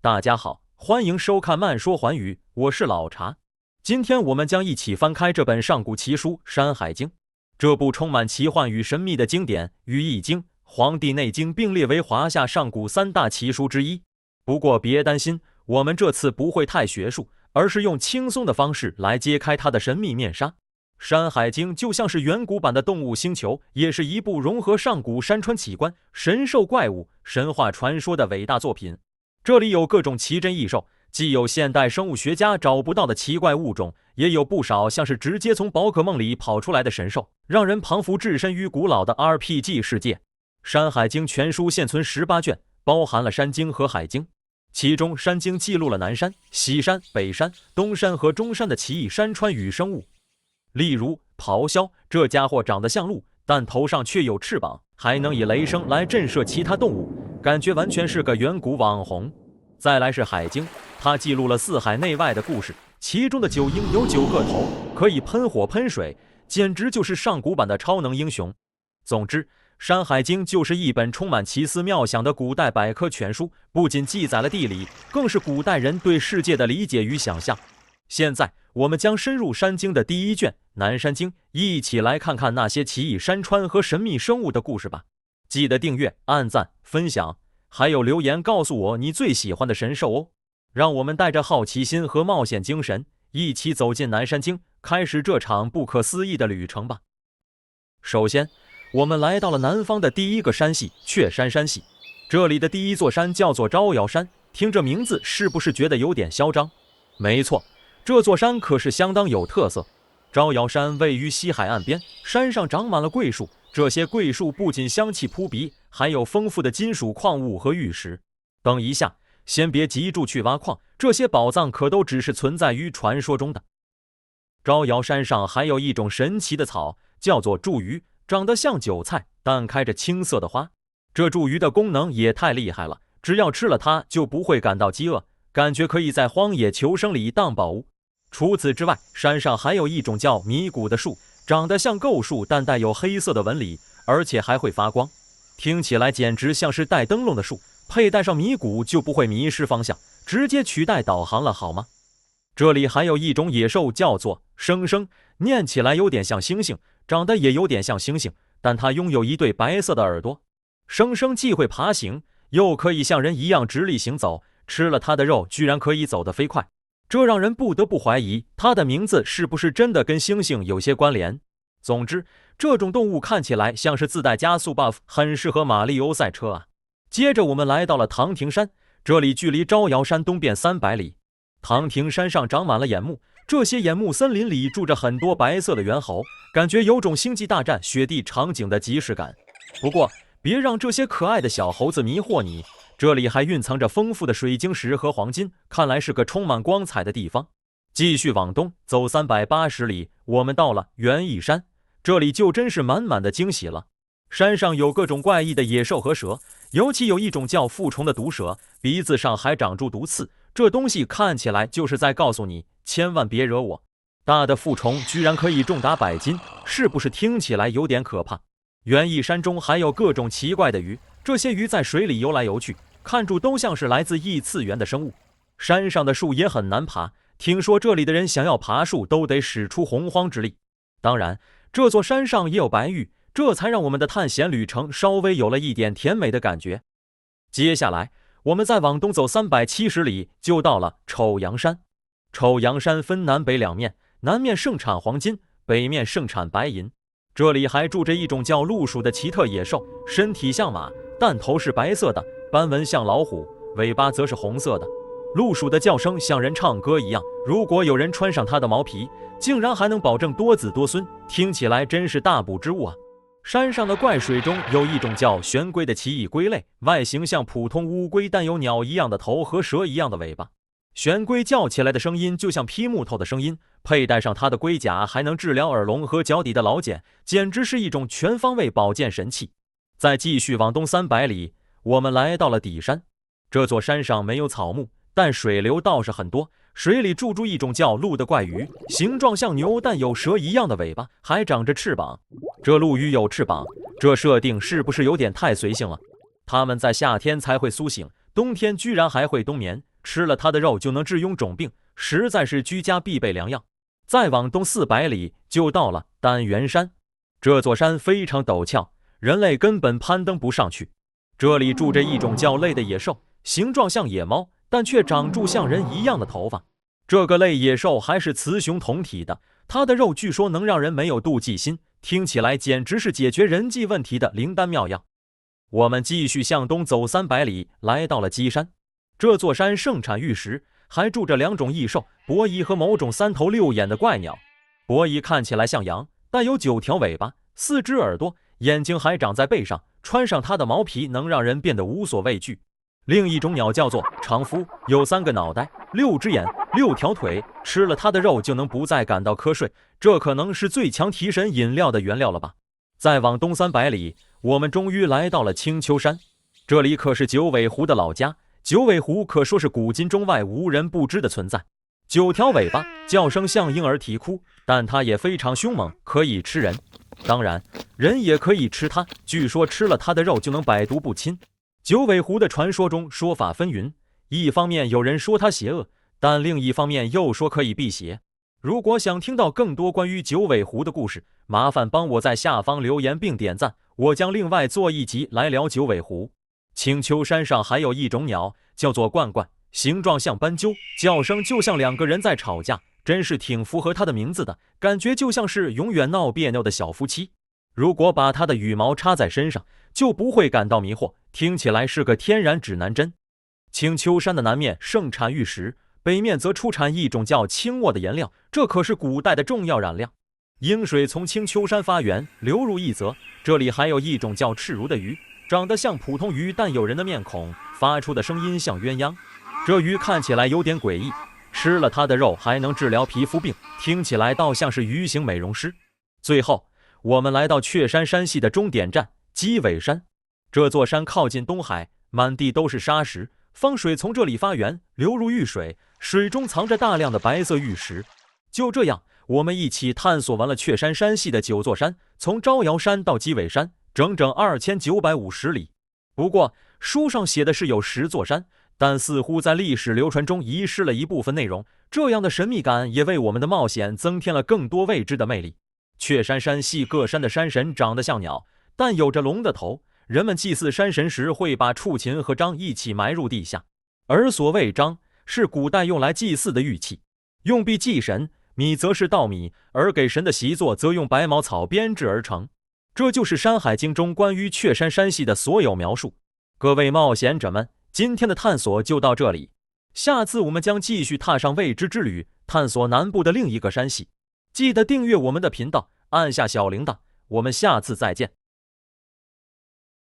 大家好，欢迎收看慢说环宇，我是老茶。今天我们将一起翻开这本上古奇书《山海经》，这部充满奇幻与神秘的经典，与《易经》《黄帝内经》并列为华夏上古三大奇书之一。不过别担心，我们这次不会太学术，而是用轻松的方式来揭开它的神秘面纱。《山海经》就像是远古版的动物星球，也是一部融合上古山川奇观、神兽怪物、神话传说的伟大作品。这里有各种奇珍异兽，既有现代生物学家找不到的奇怪物种，也有不少像是直接从宝可梦里跑出来的神兽，让人彷佛置身于古老的 RPG 世界。《山海经》全书现存18卷，包含了山经和海经。其中山经记录了南山、西山、北山、东山和中山的奇异山川与生物，例如咆哮，这家伙长得像鹿，但头上却有翅膀，还能以雷声来震慑其他动物，感觉完全是个远古网红。再来是海经，它记录了四海内外的故事，其中的九婴有9个头，可以喷火喷水，简直就是上古版的超能英雄。总之，《山海经》就是一本充满奇思妙想的古代百科全书，不仅记载了地理，更是古代人对世界的理解与想象。现在我们将深入山经的第1卷《南山经》，一起来看看那些奇异山川和神秘生物的故事吧。记得订阅、按赞、分享，还有留言告诉我你最喜欢的神兽哦。让我们带着好奇心和冒险精神，一起走进南山经，开始这场不可思议的旅程吧。首先，我们来到了南方的第一个山系雀山山系，这里的第一座山叫做招摇山，听这名字是不是觉得有点嚣张？没错，这座山可是相当有特色。招摇山位于西海岸边，山上长满了桂树，这些桂树不仅香气扑鼻，还有丰富的金属矿物和玉石。等一下，先别急住去挖矿，这些宝藏可都只是存在于传说中的。招摇山上还有一种神奇的草，叫做茱萸，长得像韭菜，但开着青色的花。这茱萸的功能也太厉害了，只要吃了它就不会感到饥饿，感觉可以在荒野求生里当宝物。除此之外，山上还有一种叫迷谷的树，长得像构树，但带有黑色的纹理，而且还会发光，听起来简直像是带灯笼的树，佩戴上迷谷就不会迷失方向，直接取代导航了好吗？这里还有一种野兽叫做生生，念起来有点像猩猩，长得也有点像猩猩，但它拥有一对白色的耳朵。生生既会爬行，又可以像人一样直立行走，吃了它的肉居然可以走得飞快，这让人不得不怀疑它的名字是不是真的跟猩猩有些关联。总之，这种动物看起来像是自带加速 buff， 很适合马里欧赛车啊。接着我们来到了唐庭山，这里距离招摇山东边300里。唐庭山上长满了眼目，这些眼目森林里住着很多白色的猿猴，感觉有种星际大战雪地场景的即视感。不过别让这些可爱的小猴子迷惑你，这里还蕴藏着丰富的水晶石和黄金，看来是个充满光彩的地方。继续往东走380里，我们到了园艺山，这里就真是满满的惊喜了。山上有各种怪异的野兽和蛇，尤其有一种叫腹虫的毒蛇，鼻子上还长住毒刺，这东西看起来就是在告诉你千万别惹我。大的腹虫居然可以重达100斤，是不是听起来有点可怕？园艺山中还有各种奇怪的鱼，这些鱼在水里游来游去，看着都像是来自异次元的生物。山上的树也很难爬，听说这里的人想要爬树都得使出洪荒之力。当然，这座山上也有白玉，这才让我们的探险旅程稍微有了一点甜美的感觉。接下来我们再往东走370里，就到了丑阳山。丑阳山分南北两面，南面盛产黄金，北面盛产白银。这里还住着一种叫鹿鼠的奇特野兽，身体像马，但头是白色的，斑纹像老虎，尾巴则是红色的。鹿鼠的叫声像人唱歌一样，如果有人穿上它的毛皮，竟然还能保证多子多孙，听起来真是大补之物啊。山上的怪水中有一种叫玄龟的奇异龟类，外形像普通乌龟，但有鸟一样的头和蛇一样的尾巴。玄龟叫起来的声音就像劈木头的声音，佩戴上它的龟甲还能治疗耳聋和脚底的老茧，简直是一种全方位保健神器。再继续往东300里，我们来到了底山。这座山上没有草木，但水流倒是很多，水里住一种叫鹿的怪鱼，形状像牛，但有蛇一样的尾巴，还长着翅膀。这鹿鱼有翅膀，这设定是不是有点太随性了？它们在夏天才会苏醒，冬天居然还会冬眠，吃了它的肉就能治臃肿病，实在是居家必备良药。再往东400里就到了丹元山，这座山非常陡峭，人类根本攀登不上去。这里住着一种叫类的野兽，形状像野猫，但却长住像人一样的头发。这个类野兽还是雌雄同体的，它的肉据说能让人没有妒忌心，听起来简直是解决人际问题的灵丹妙药。我们继续向东走300里，来到了鸡山。这座山盛产玉石，还住着2种异兽，伯夷和某种3头6眼的怪鸟。伯夷看起来像羊，但有9条尾巴，4只耳朵，眼睛还长在背上，穿上它的毛皮能让人变得无所畏惧。另一种鸟叫做长夫，有3个脑袋，6只眼，6条腿，吃了它的肉就能不再感到瞌睡，这可能是最强提神饮料的原料了吧。再往东300里，我们终于来到了青丘山，这里可是九尾狐的老家。九尾狐可说是古今中外无人不知的存在，9条尾巴，叫声像婴儿啼哭，但它也非常凶猛，可以吃人。当然，人也可以吃它，据说吃了它的肉就能百毒不侵。九尾狐的传说中说法纷纭，一方面有人说它邪恶，但另一方面又说可以辟邪。如果想听到更多关于九尾狐的故事，麻烦帮我在下方留言并点赞，我将另外做一集来聊九尾狐。青丘山上还有一种鸟，叫做冠冠，形状像斑鸠，叫声就像2个人在吵架，真是挺符合它的名字的，感觉就像是永远闹别扭的小夫妻。如果把它的羽毛插在身上，就不会感到迷惑，听起来是个天然指南针。青丘山的南面盛产玉石，北面则出产一种叫青墨的颜料，这可是古代的重要染料。鹰水从青丘山发源，流入一泽，这里还有一种叫赤如的鱼，长得像普通鱼，但有人的面孔，发出的声音像鸳鸯。这鱼看起来有点诡异，吃了它的肉还能治疗皮肤病，听起来倒像是鱼形美容师。最后，我们来到雀山山系的终点站鸡尾山。这座山靠近东海，满地都是沙石，方水从这里发源，流入玉水，水中藏着大量的白色玉石。就这样，我们一起探索完了雀山山系的9座山，从招摇山到鸡尾山，整整2950里。不过书上写的是有10座山，但似乎在历史流传中遗失了一部分内容，这样的神秘感也为我们的冒险增添了更多未知的魅力。雀山山系各山的山神长得像鸟，但有着龙的头，人们祭祀山神时会把畜禽和章一起埋入地下，而所谓章是古代用来祭祀的玉器，用币祭神，米则是稻米，而给神的习作则用白茅草编制而成。这就是《山海经》中关于雀山山系的所有描述。各位冒险者们，今天的探索就到这里，下次我们将继续踏上未知之旅，探索南部的另一个山系。记得订阅我们的频道，按下小铃铛，我们下次再见。